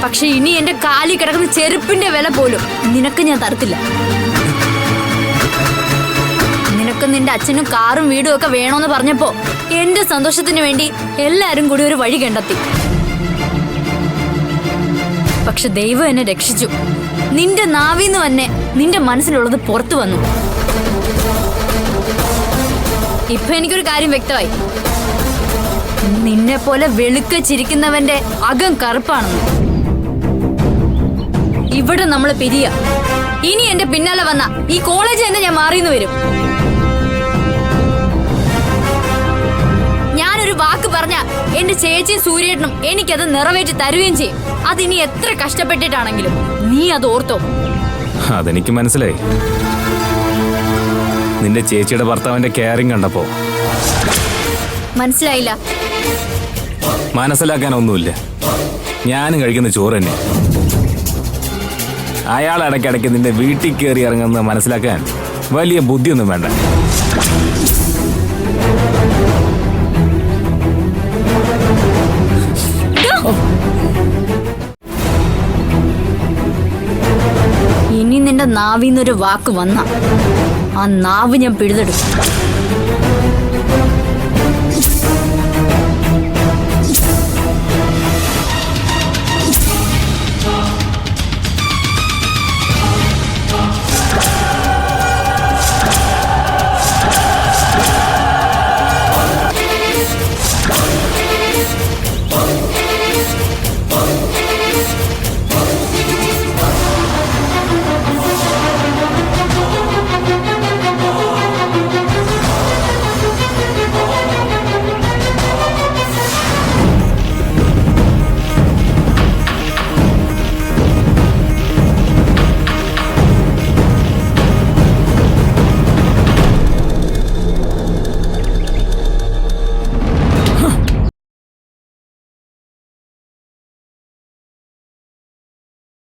പക്ഷെ ഇനി എന്റെ കാലിൽ കിടക്കുന്ന ചെരുപ്പിന്റെ വില പോലും നിനക്ക് ഞാൻ തരത്തില്ല. നിനക്ക് നിന്റെ അച്ഛനും കാറും വീടും ഒക്കെ വേണോന്ന് പറഞ്ഞപ്പോ എന്റെ സന്തോഷത്തിന് വേണ്ടി എല്ലാരും കൂടി ഒരു വഴി കണ്ടെത്തി. പക്ഷെ ദൈവം എന്നെ രക്ഷിച്ചു. നിന്റെ നാവിന്ന് തന്നെ നിന്റെ മനസ്സിലുള്ളത് പുറത്തു വന്നു. ഇപ്പൊ എനിക്കൊരു കാര്യം വ്യക്തമായി. നിന്നെ പോലെ വെളുക്ക ചിരിക്കുന്നവന്റെ അകം കറുപ്പാണെന്ന്. ഇവിടെ നമ്മൾ പിരിയ. ഇനി എന്റെ പിന്നാലെ വന്ന ഈ കോളേജ് തന്നെ ഞാൻ മാറിയെന്ന് വരും. ഞാനൊരു വാക്ക് പറഞ്ഞ എന്റെ ചേച്ചിയും സൂര്യേട്ടനും എനിക്കത് നിറവേറ്റി തരുകയും ചെയ്യും. അതിനി എത്ര കഷ്ടപ്പെട്ടിട്ടാണെങ്കിലും. നീ അത് ഓർത്തോ? അതെനിക്ക് മനസ്സിലായി. നിന്റെ ചേച്ചിയുടെ ഭർത്താവിന്റെ കെയറിങ് കണ്ടപ്പോ. മനസ്സിലായില്ല? മനസ്സിലാക്കാനൊന്നുമില്ല. ഞാനും കഴിക്കുന്ന ചോറ് തന്നെ. അയാൾ ഇടയ്ക്കിടയ്ക്ക് നിന്റെ വീട്ടിൽ കയറി ഇറങ്ങുന്നത് മനസ്സിലാക്കാൻ വലിയ ബുദ്ധിയൊന്നും വേണ്ട. ഇനി നിന്റെ നാവിന്നൊരു വാക്ക് വന്ന ആ നാവ് ഞാൻ പിഴുതെടുക്കും.